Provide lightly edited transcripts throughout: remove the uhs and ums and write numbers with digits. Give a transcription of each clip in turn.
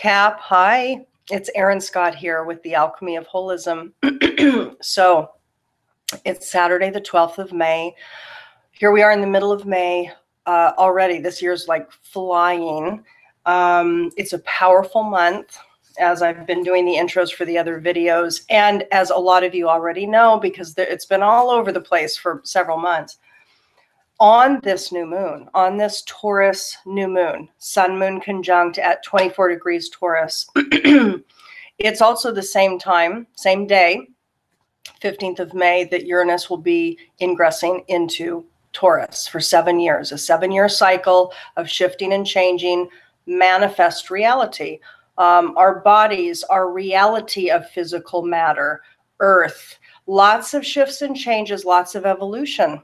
Cap. Hi, it's Erin Scott here with the Alchemy of Holism. So it's Saturday, the 12th of May. Here we are in the middle of May already. This year's like flying. It's a powerful month, as I've been doing the intros for the other videos. And as a lot of you already know, because it's been all over the place for several months. On this new moon, on this Taurus new moon, sun moon conjunct at 24 degrees Taurus, it's also the same time, same day, 15th of May, that Uranus will be ingressing into Taurus for 7 years, a 7-year cycle of shifting and changing, manifest reality. Our bodies, our reality of physical matter, earth, lots of shifts and changes, lots of evolution.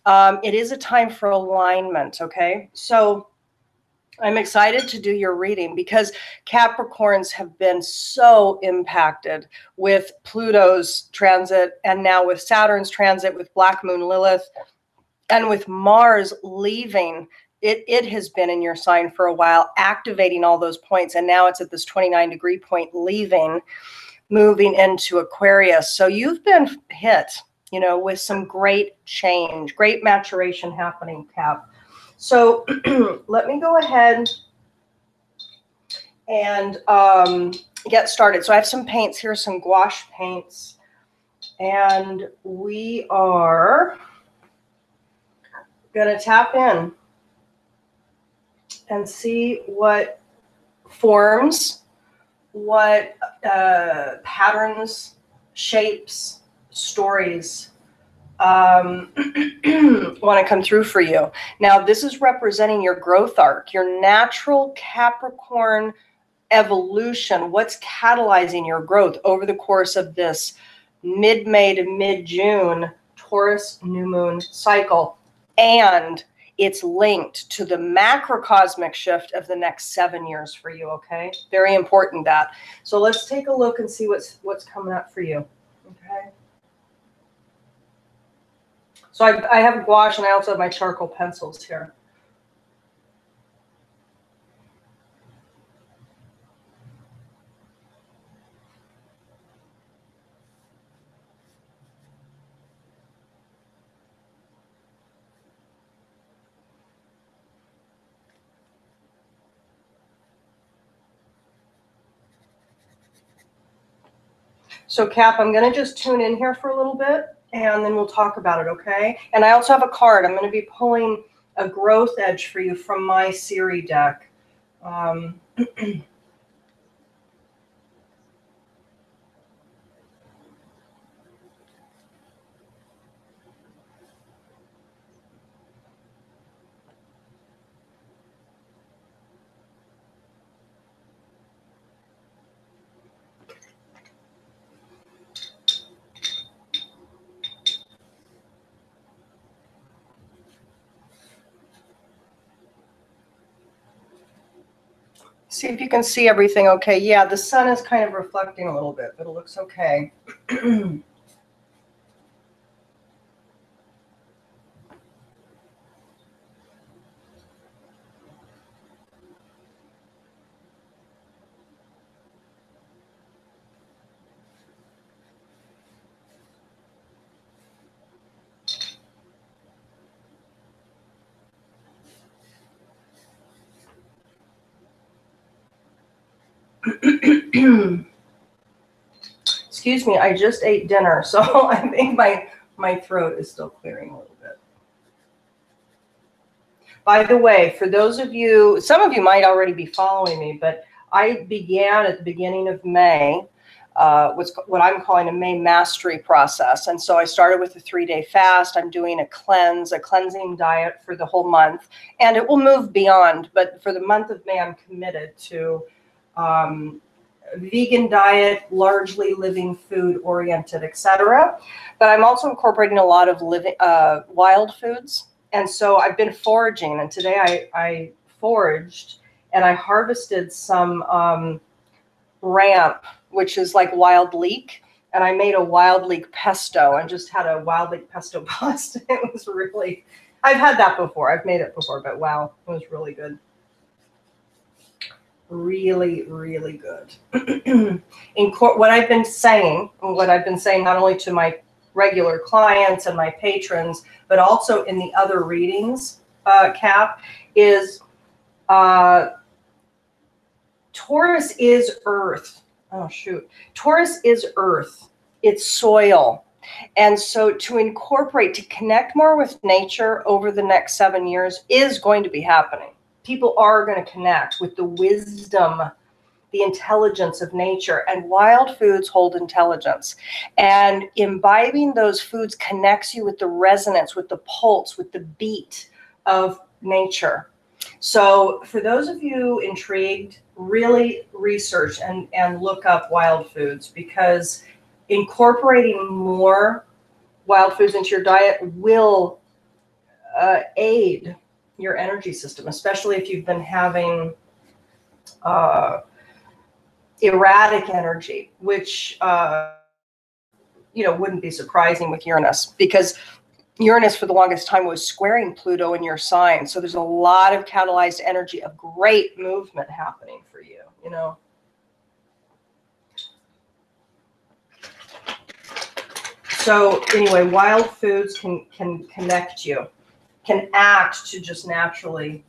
It is a time for alignment, okay? So I'm excited to do your reading because Capricorns have been so impacted with Pluto's transit and now with Saturn's transit, with Black Moon Lilith, and with Mars leaving. It has been in your sign for a while, activating all those points, and now it's at this 29-degree point leaving, moving into Aquarius. So you've been hit, you know, with some great change, great maturation happening, Cap. So let me go ahead and get started. So I have some paints here, some gouache paints, and we are going to tap in and see what forms, what patterns, shapes, stories want to come through for you. Now, this is representing your growth arc, your natural Capricorn evolution, what's catalyzing your growth over the course of this mid-May to mid-June Taurus new moon cycle. And it's linked to the macrocosmic shift of the next 7 years for you, okay? Very important that. So let's take a look and see what's coming up for you, okay? So I have gouache and I also have my charcoal pencils here. So Cap, I'm going to just tune in here for a little bit and then we'll talk about it, okay? And I also have a card. I'm going to be pulling a growth edge for you from my Siri deck. See if you can see everything okay. Yeah, the sun is kind of reflecting a little bit, but it looks okay. Excuse me, I just ate dinner, so I think my throat is still clearing a little bit. By the way, for those of you, some of you might already be following me, but I began at the beginning of May, what I'm calling a May mastery process. And so I started with a 3-day fast. I'm doing a cleansing diet for the whole month, and it will move beyond. But for the month of May, I'm committed to vegan diet, largely living food oriented, etc. But I'm also incorporating a lot of wild foods. And so I've been foraging, and today I foraged and I harvested some ramp, which is like wild leek. And I made a wild leek pesto and just had a wild leek pesto pasta. It was really, I've had that before. I've made it before, but wow, it was really good. really, really good. What I've been saying, not only to my regular clients and my patrons, but also in the other readings, Cap, is Taurus is earth. Oh, shoot. Taurus is earth. It's soil. And so to incorporate, to connect more with nature over the next 7 years is going to be happening. People are going to connect with the wisdom, the intelligence of nature, and wild foods hold intelligence. And imbibing those foods connects you with the resonance, with the pulse, with the beat of nature. So for those of you intrigued, really research and look up wild foods, because incorporating more wild foods into your diet will aid your energy system, especially if you've been having erratic energy, which wouldn't be surprising with Uranus, because Uranus for the longest time was squaring Pluto in your sign. So there's a lot of catalyzed energy of great movement happening for you, So anyway, wild foods can connect you, can act to just naturally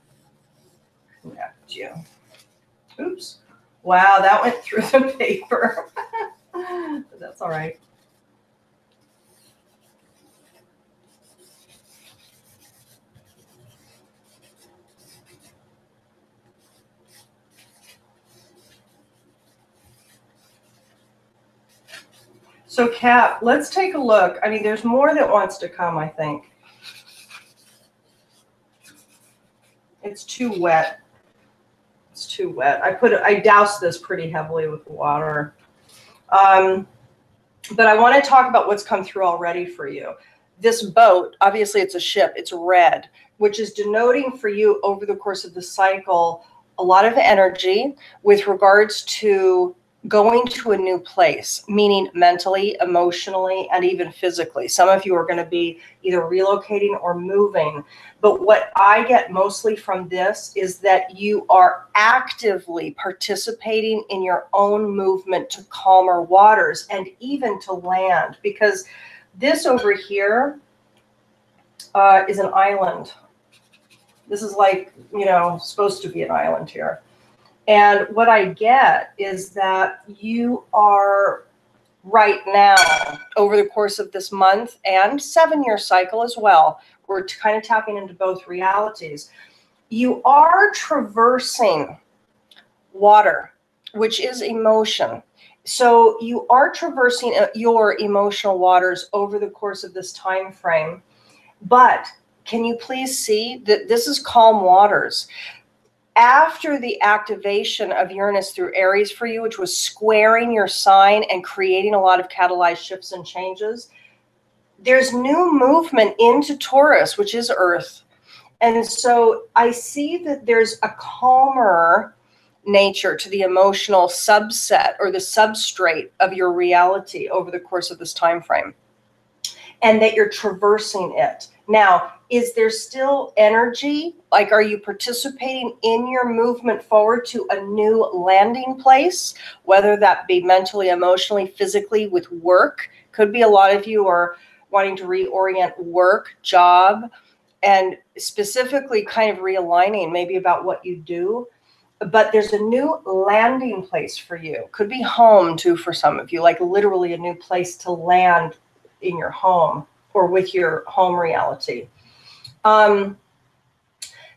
connect you. Oops. Wow, that went through the paper. But that's all right. So Cap, let's take a look. I mean, there's more that wants to come, I think. It's too wet. It's too wet. I doused this pretty heavily with water. But I want to talk about what's come through already for you. This boat, obviously it's a ship, it's red, which is denoting for you over the course of the cycle a lot of energy with regards to going to a new place, meaning mentally, emotionally, and even physically. Some of you are going to be either relocating or moving. But what I get mostly from this is that you are actively participating in your own movement to calmer waters and even to land, because this over here is an island. This is like, supposed to be an island here. And what I get is that you are right now, over the course of this month and 7-year cycle as well, we're kind of tapping into both realities. You are traversing water, which is emotion. So you are traversing your emotional waters over the course of this time frame. But can you please see that this is calm waters? After the activation of Uranus through Aries for you, which was squaring your sign and creating a lot of catalyzed shifts and changes, there's new movement into Taurus, which is Earth. And so I see that there's a calmer nature to the emotional subset or the substrate of your reality over the course of this time frame, and that you're traversing it. Now, is there still energy? Like, are you participating in your movement forward to a new landing place, whether that be mentally, emotionally, physically, with work? Could be a lot of you are wanting to reorient work, job, and specifically kind of realigning maybe about what you do. But there's a new landing place for you. Could be home too for some of you, like literally a new place to land in your home or with your home reality.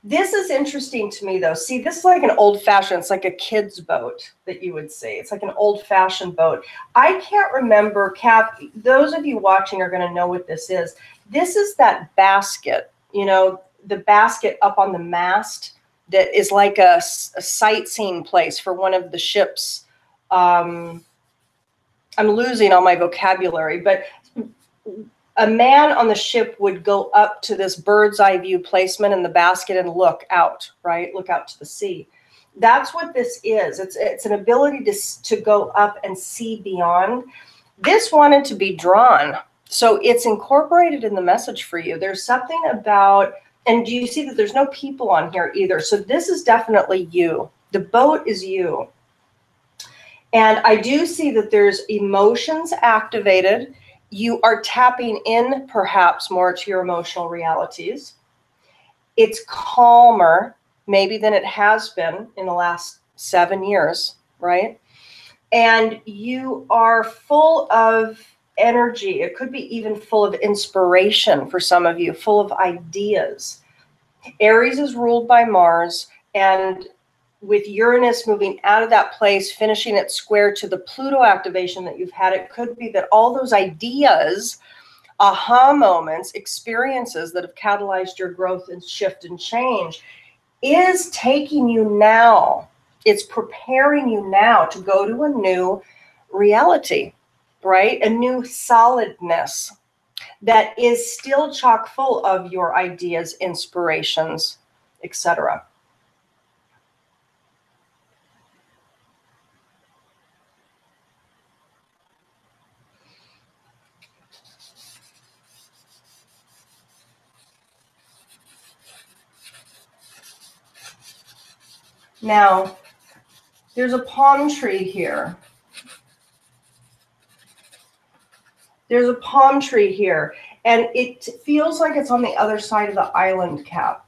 This is interesting to me though. See, this is like an old-fashioned, it's like a kid's boat that you would see. It's like an old-fashioned boat. I can't remember, Cap, those of you watching are going to know what this is. This is that basket, the basket up on the mast that is like a sightseeing place for one of the ships. I'm losing all my vocabulary, but a man on the ship would go up to this bird's eye view placement in the basket and look out, right? Look out to the sea. That's what this is. It's an ability to go up and see beyond. This wanted to be drawn. So it's incorporated in the message for you. There's something about, and do you see that there's no people on here either? So this is definitely you. The boat is you. And I do see that there's emotions activated. You are tapping in perhaps more to your emotional realities. It's calmer maybe than it has been in the last 7 years, right? And you are full of energy. It could be even full of inspiration for some of you, full of ideas. Aries is ruled by Mars, and with Uranus moving out of that place, finishing it square to the Pluto activation that you've had, it could be that all those ideas, aha moments, experiences that have catalyzed your growth and shift and change is taking you now. It's preparing you now to go to a new reality, right? A new solidness that is still chock full of your ideas, inspirations, etc. Now, there's a palm tree here. There's a palm tree here, and it feels like it's on the other side of the island, Cap.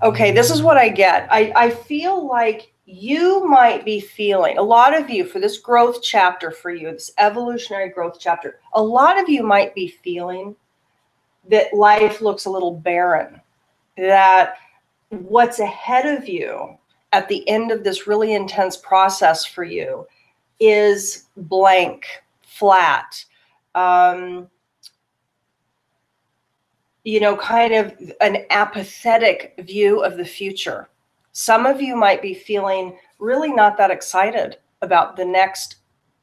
Okay, this is what I get. I feel like you might be feeling, a lot of you, for this growth chapter for you, this evolutionary growth chapter, a lot of you might be feeling that life looks a little barren, that what's ahead of you at the end of this really intense process for you is blank, flat, you know, kind of an apathetic view of the future. Some of you might be feeling really not that excited about the next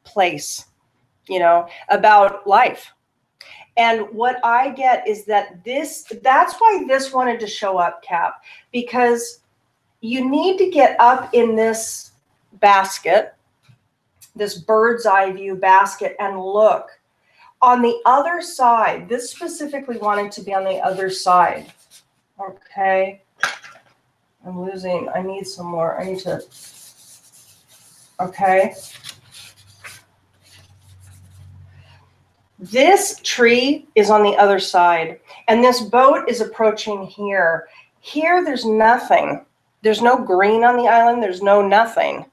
place, you know, about life. And what I get is that that's why this wanted to show up, Cap, because you need to get up in this basket, this bird's eye view basket, and look. On the other side, this specifically wanted to be on the other side. Okay. I need some more. Okay. This tree is on the other side, and this boat is approaching here. Here, there's nothing. There's no green on the island. There's no nothing.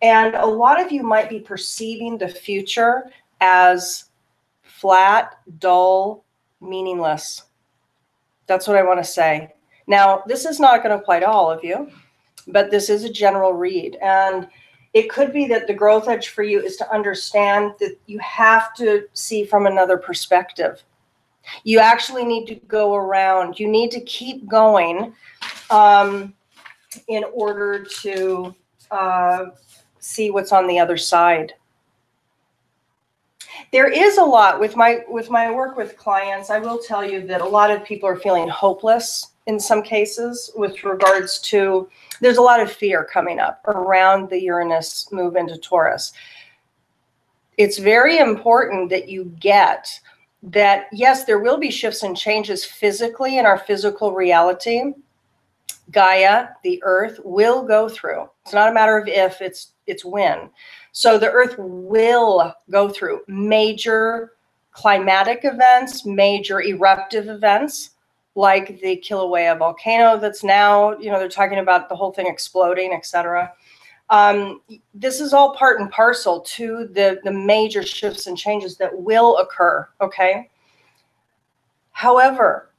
And a lot of you might be perceiving the future as flat, dull, meaningless. That's what I want to say. Now, this is not going to apply to all of you, but this is a general read. And it could be that the growth edge for you is to understand that you have to see from another perspective. You actually need to go around. You need to keep going in order to see what's on the other side. There is a lot with my work with clients. I will tell you that a lot of people are feeling hopeless in some cases with regards to, there's a lot of fear coming up around the Uranus move into Taurus. It's very important that you get that, yes, there will be shifts and changes physically in our physical reality. Gaia, the earth, will go through. It's not a matter of if, it's when. So the earth will go through major climatic events, major eruptive events, like the Kilauea volcano that's now, you know, they're talking about the whole thing exploding, etc. This is all part and parcel to the major shifts and changes that will occur, okay? However,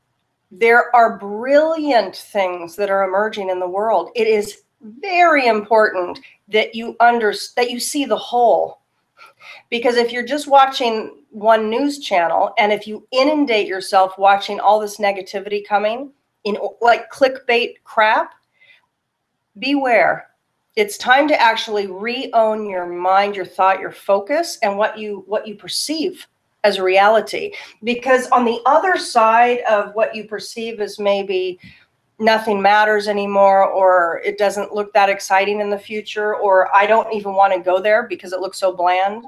there are brilliant things that are emerging in the world. It is very important that you see the whole. Because if you're just watching one news channel, and if you inundate yourself watching all this negativity coming in like clickbait crap, beware. It's time to actually re-own your mind, your thought, your focus, and what you perceive as reality. Because on the other side of what you perceive as maybe nothing matters anymore, or it doesn't look that exciting in the future, or I don't even want to go there because it looks so bland,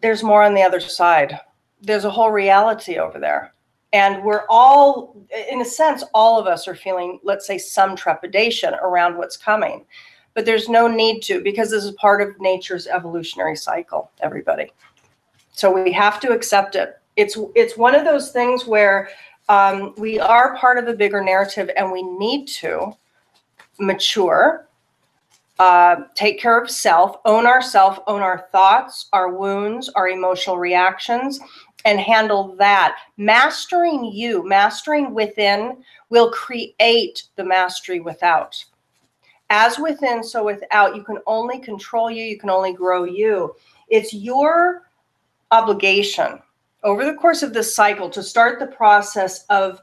there's more on the other side. There's a whole reality over there. And we're all, in a sense, all of us are feeling, let's say, some trepidation around what's coming. But there's no need to, because this is part of nature's evolutionary cycle, everybody. So we have to accept it. It's one of those things where we are part of a bigger narrative, and we need to mature, take care of self, own ourself, own our thoughts, our wounds, our emotional reactions, and handle that. Mastering you, mastering within, will create the mastery without. As within, so without. You can only control you. You can only grow you. It's your obligation over the course of this cycle to start the process of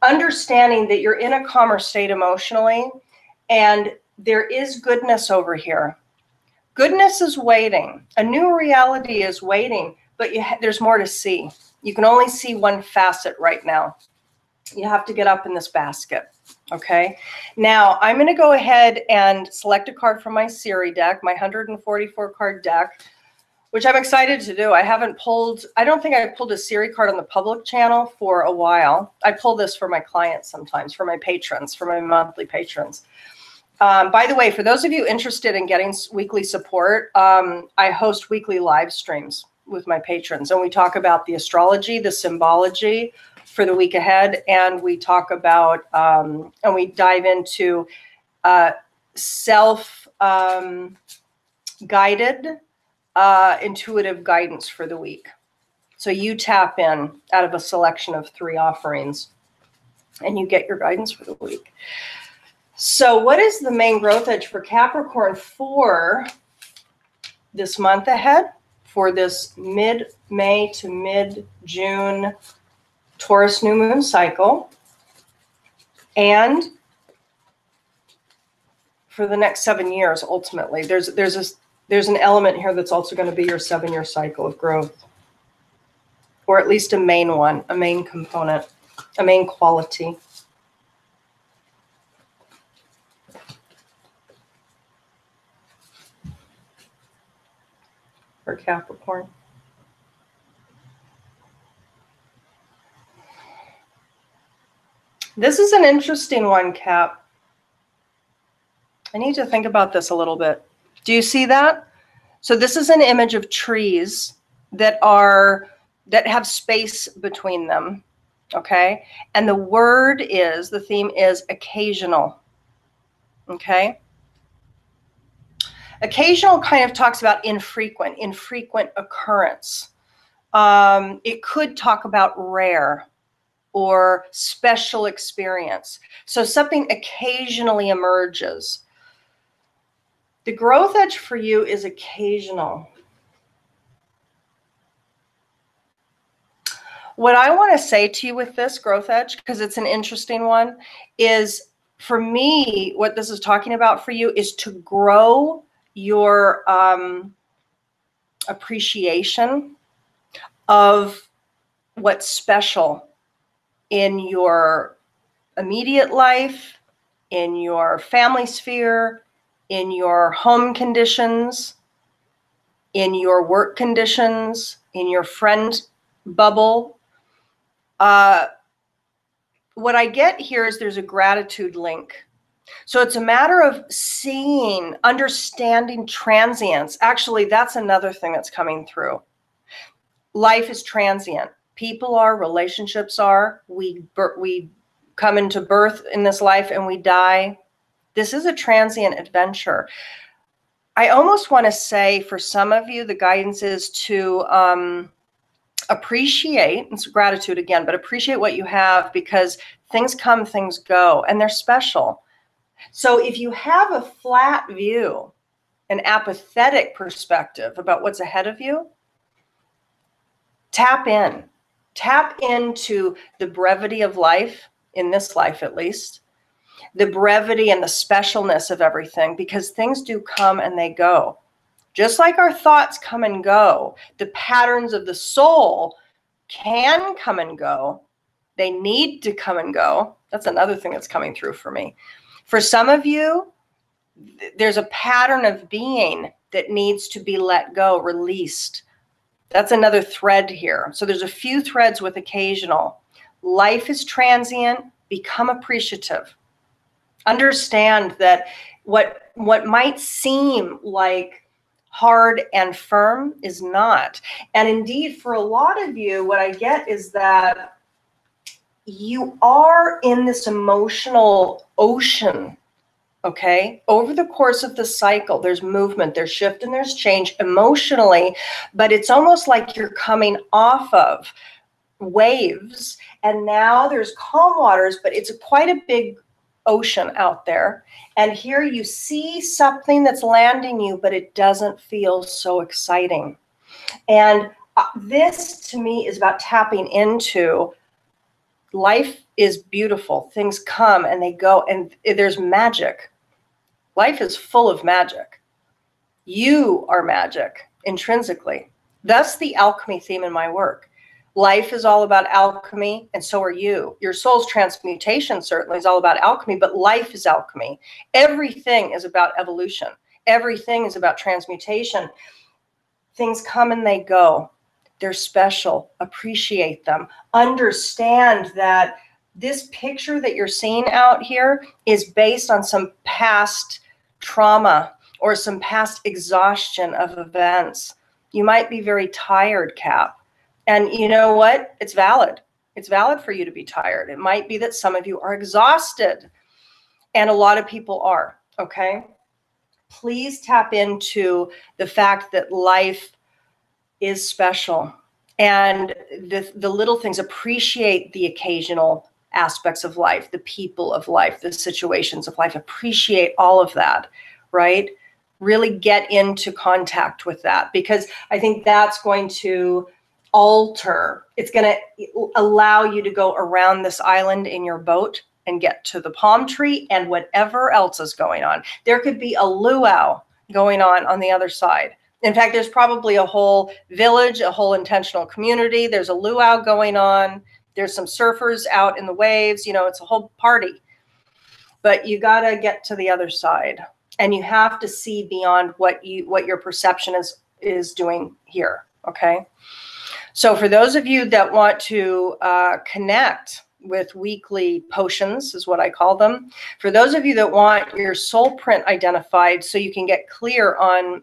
understanding that you're in a calmer state emotionally, and there is goodness over here. Goodness is waiting. A new reality is waiting, but there's more to see. You can only see one facet right now. You have to get up in this basket. Okay. Now I'm going to go ahead and select a card from my Siri deck, my 144 card deck, which I'm excited to do. I don't think I've pulled a Siri card on the public channel for a while. I pull this for my clients sometimes, for my patrons, for my monthly patrons. By the way, for those of you interested in getting weekly support, I host weekly live streams with my patrons, and we talk about the astrology, the symbology for the week ahead, and we talk about, and we dive into self-guided, intuitive guidance for the week. So you tap in out of a selection of 3 offerings, and you get your guidance for the week. So what is the main growth edge for Capricorn for this month ahead, for this mid-May to mid-June Taurus new moon cycle, and for the next 7 years? Ultimately, there's an element here that's also going to be your 7-year cycle of growth, or at least a main one, a main component, a main quality. For Capricorn. This is an interesting one, Cap. I need to think about this a little bit. Do you see that? So this is an image of trees that have space between them, okay? And the theme is occasional, okay? Occasional kind of talks about infrequent occurrence. It could talk about rare or special experience. So something occasionally emerges. The growth edge for you is occasional. What I want to say to you with this growth edge, because it's an interesting one, is for me, what this is talking about for you is to grow your appreciation of what's special in your immediate life, in your family sphere, in your home conditions, in your work conditions, in your friend bubble. What I get here is there's a gratitude link. So it's a matter of seeing, understanding transience. Actually, that's another thing that's coming through. Life is transient. People are, relationships are. We come into birth in this life and we die. This is a transient adventure. I almost want to say for some of you, the guidance is to appreciate, it's gratitude again, but appreciate what you have, because things come, things go, and they're special. So if you have a flat view, an apathetic perspective about what's ahead of you, tap into the brevity of life, in this life at least, the brevity and the specialness of everything, because things do come and they go. Just like our thoughts come and go, the patterns of the soul can come and go. They need to come and go. That's another thing that's coming through for me. For some of you, there's a pattern of being that needs to be let go, released. That's another thread here. So there's a few threads with occasional. Life is transient. Become appreciative. Understand that what might seem like hard and firm is not. And indeed, for a lot of you, what I get is that you are in this emotional ocean, okay? Over the course of the cycle, there's movement, there's shift, and there's change emotionally, but it's almost like you're coming off of waves, and now there's calm waters, but it's quite a big ocean out there. And here you see something that's landing you, but it doesn't feel so exciting. And this to me is about tapping into life is beautiful. Things come and they go, and there's magic. Life is full of magic. You are magic intrinsically. Thus the alchemy theme in my work. Life is all about alchemy, and so are you. Your soul's transmutation certainly is all about alchemy, but life is alchemy. Everything is about evolution. Everything is about transmutation. Things come and they go. They're special. Appreciate them. Understand that this picture that you're seeing out here is based on some past trauma or some past exhaustion of events. You might be very tired, Cap. And you know what? It's valid. It's valid for you to be tired. It might be that some of you are exhausted, and a lot of people are, okay? Please tap into the fact that life is special, and the little things. Appreciate the occasional aspects of life, the people of life, the situations of life. Appreciate all of that, right? Really get into contact with that, because I think that's going to alter. It's going to allow you to go around this island in your boat and get to the palm tree and whatever else is going on. There could be a luau going on the other side. In fact, there's probably a whole village, a whole intentional community. There's a luau going on. There's some surfers out in the waves. You know, it's a whole party. But you got to get to the other side, and you have to see beyond what your perception is doing here, okay? So for those of you that want to connect with weekly potions, is what I call them. For those of you that want your soul print identified so you can get clear on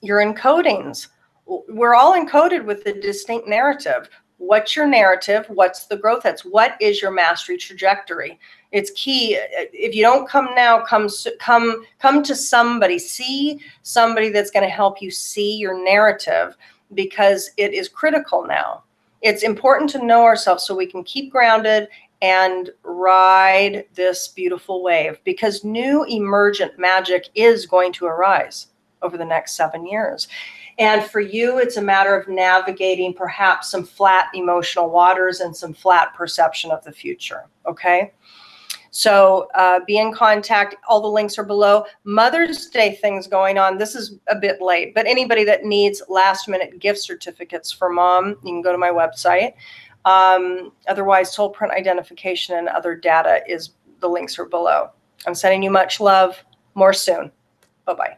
your encodings, we're all encoded with a distinct narrative. What's your narrative? What's the growth? That's what is your mastery trajectory. It's key. If you don't come now, come to somebody. See somebody that's going to help you see your narrative, because it is critical now. It's important to know ourselves so we can keep grounded and ride this beautiful wave, because new emergent magic is going to arise over the next 7 years. And for you, it's a matter of navigating perhaps some flat emotional waters and some flat perception of the future, okay? So be in contact. All the links are below. Mother's Day things going on. This is a bit late, but anybody that needs last minute gift certificates for mom, you can go to my website. Otherwise, soul print identification and other data, the links are below. I'm sending you much love. More soon. Bye-bye.